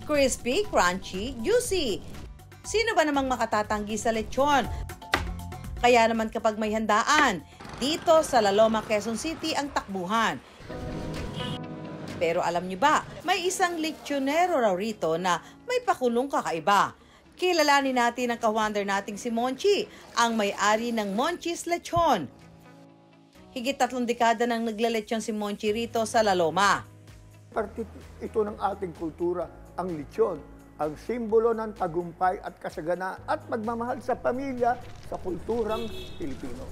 Crispy, crunchy, juicy. Sino ba namang makatatanggi sa lechon? Kaya naman kapag may handaan, dito sa La Loma, Quezon City ang takbuhan. Pero alam niyo ba, may isang lechonero raw rito na may pakulong kakaiba. Kilalanin natin ang ka-wonder nating si Monchi, ang may-ari ng Monchi's Lechon. Higit 3 dekada nang naglalechon si Monchi rito sa La Loma. Parte ito ng ating kultura, ang lechon, ang simbolo ng tagumpay at kasagana at magmamahal sa pamilya sa kulturang Pilipino.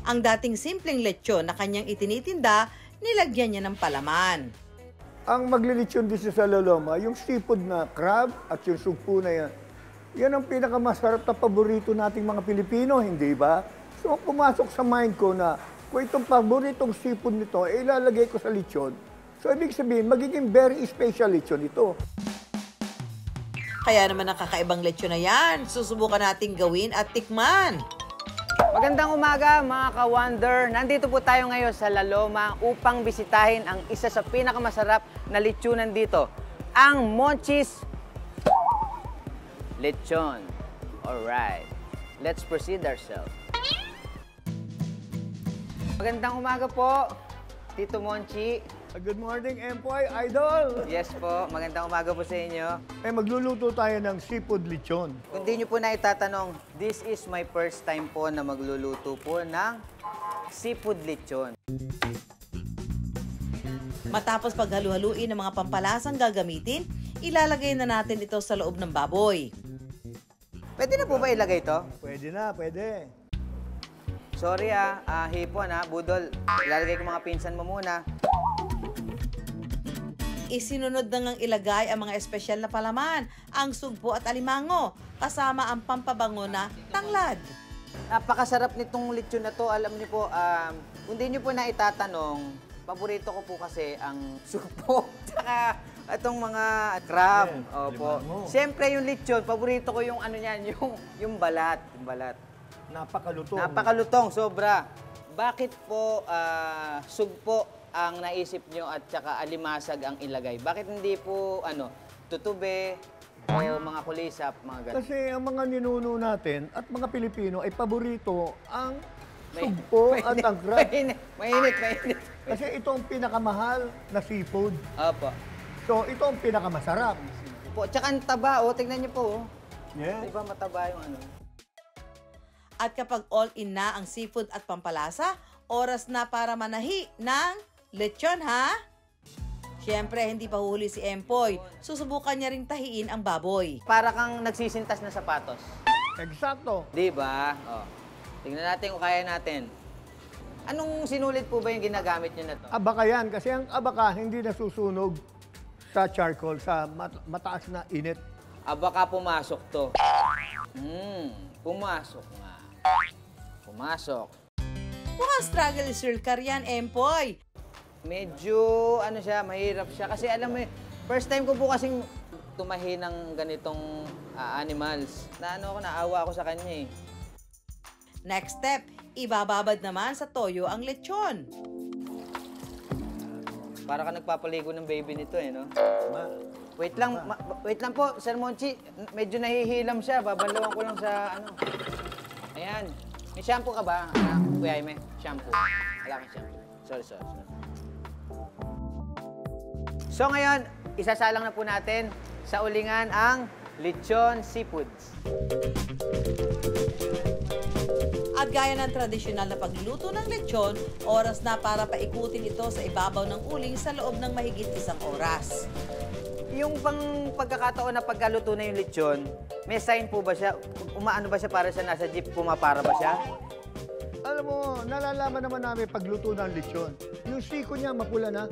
Ang dating simpleng lechon na kanyang itinitinda, nilagyan niya ng palaman. Ang maglilechon dito sa La Loma, yung seafood na crab at yung sugpo na yan, yan ang pinakamasarap na paborito nating mga Pilipino, hindi ba? So pumasok sa mind ko na kung itong paboritong seafood nito, ilalagay ko sa lechon. So ibig sabihin, magiging very special lechon ito. Kaya naman ang kakaibang lechon na yan, susubukan nating gawin at tikman. Magandang umaga mga ka-wonder. Nandito po tayo ngayon sa La Loma upang bisitahin ang isa sa pinakamasarap na lechonan dito, ang Monchi's Lechon. Alright, let's proceed ourselves. Magandang umaga po, Tito Monchi. Good morning, Empoy Idol! Yes po, magandang umaga po sa inyo. Magluluto tayo ng seafood lechon. Kung di nyo po na itatanong, this is my first time po na magluluto po ng seafood lechon. Matapos paghalu-haluin ng mga pampalasang gagamitin, ilalagay na natin ito sa loob ng baboy. Pwede na po ba ilagay ito? Pwede na, pwede. Sorry hipon budol. Ilalagay ko mga pinsan mo muna. Isinunod na ngang ilagay ang mga espesyal na palaman, ang sugpo at alimango, kasama ang pampabango na tanglad. Napakasarap nitong lechon na to. Alam niyo po, kung di niyo po na itatanong, paborito ko po kasi ang sugpo, tsaka itong mga crab. Opo. Siyempre yung lechon, paborito ko yung ano niyan, yung balat. Yung balat. Napakalutong. Napakalutong, sobra. Bakit po sugpo ang naisip nyo at saka alimasag ang ilagay? Bakit hindi po tutube o mga kulisap, mga ganun? Kasi ang mga ninuno natin at mga Pilipino ay paborito ang sugpo at ang crab. Mainit. Kasi ito ang pinakamahal na seafood. Opo. So ito ang pinakamasarap. Po, tsaka ang taba, tignan niyo po. Yes. Diba mataba yung ano? At kapag all-in na ang seafood at pampalasa, oras na para manahi ng lechon, ha? Siyempre, hindi pa huhuli si Empoy. Susubukan niya ring tahiin ang baboy. Para kang nagsisintas na sapatos. Eksakto. Diba? O. Tingnan natin kung kaya natin. Anong sinulit po ba yung ginagamit nyo na to? Abaka yan. Kasi ang abaka hindi nasusunog sa charcoal, sa mataas na init. Baka pumasok to. Pumasok nga. Pumasok. Mukhang struggle is real ka riyan, Empoy. Medyo, mahirap siya. Kasi alam mo, first time ko po kasing tumahi ng ganitong animals. Naawa ako sa kanya eh. Next step, ibababad naman sa toyo ang lechon. Para ka nagpapaligo ng baby nito eh, no? Wait lang po, Sir Monchi. Medyo nahihilam siya. Babalawan ko lang sa Ayan. May shampoo ka ba, Kuya Jaime? Shampoo. Wala kang shampoo. Sorry. So ngayon, isasalang na po natin sa ulingan ang lechon seafoods. At gaya ng tradisyonal na pagluluto ng lechon, oras na para paikutin ito sa ibabaw ng uling sa loob ng mahigit 1 oras. Yung pagkakataon na pagkaluto na yung lechon, may sign po ba siya? Umaano ba siya para siya nasa jeep? Pumapara ba siya? Alam mo, nalalaman naman namin pagluto ng lechon. Yung siko niya, mapula na.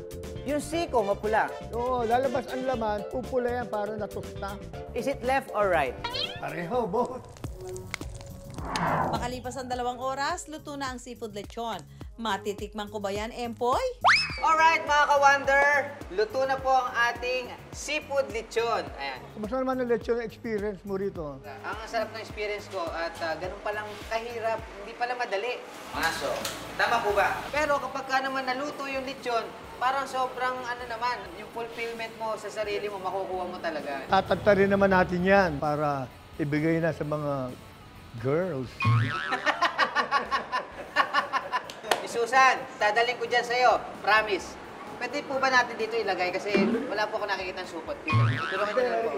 Yung siko, mapula. Oo, lalabas ang laman, pupula yan para natusta. Is it left or right? Pareho, both. Makalipas ang 2 oras, luto na ang seafood lechon. Matitikman ko ba yan, Empoy? Alright, mga ka-wonder, luto na po ang ating seafood lechon. Ayan. Kumusta naman ang lechon experience mo rito? Ang sarap ng experience ko at ganun palang kahirap, hindi pala madali. Maso, tama po ba? Pero kapag ka naman naluto yung lechon, parang sobrang ano naman, yung fulfillment mo sa sarili mo, makukuha mo talaga. Tatagta rin naman natin yan para ibigay na sa mga girls. Susan, dadaling ko dyan sa'yo. Promise. Pwede po ba natin dito ilagay? Kasi wala po ako nakikita ng supot. Tulungan niyo lang po.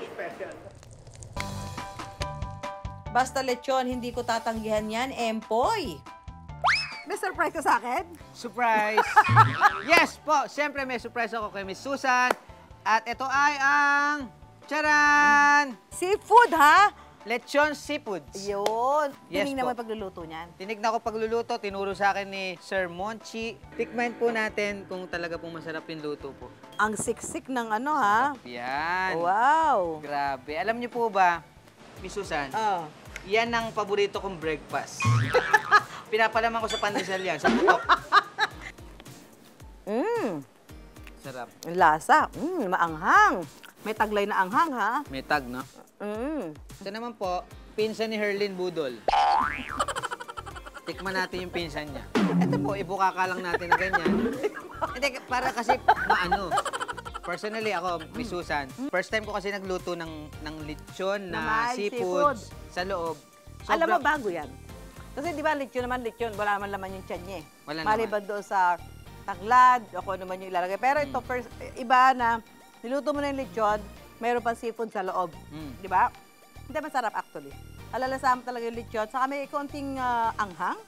Basta lechon, hindi ko tatanggihan yan, Empoy. May surprise ka sa akin? Surprise! Yes po! Siyempre may surprise ako kay Miss Susan. At ito ay ang... Charan! Seafood, ha? Lechon seafoods. Yun. Yes Tinignan mo po. yung pagluluto niyan. Tinignan ko pagluluto, tinuro sa akin ni Sir Monchi. Tikman po natin kung talaga pong masarap yung luto po. Ang siksik ng ano, ha? Yan. Wow. Grabe. Alam niyo po ba, Miss Susan, Oh. yan ang paborito kong breakfast. Pinapalaman ko sa pandesal yan, sa putok. Sarap. Ang lasa. Maanghang. May taglay na anghang, ha? May tag, no? Ito naman po, pinsan ni Herlin Budol. Tikman natin yung pinsan niya. Ito po, ibukaka lang natin na ganyan. Hindi, para kasi maano. Personally, ako, Miss Susan, first time ko kasi nagluto ng lechon na Naman, seafoods sa loob. Alam mo, bago yan. Kasi di ba, lechon, wala naman laman yung tiyan niya eh. Wala Maliban doon sa taglad, o kung ano man yung ilalagay. Pero ito, first, iba na, niluto mo na yung lechon, mayroon pang seafood sa loob. Di ba? Hindi, masarap actually. Alalasama talaga yung lechon. Saka may konting anghang.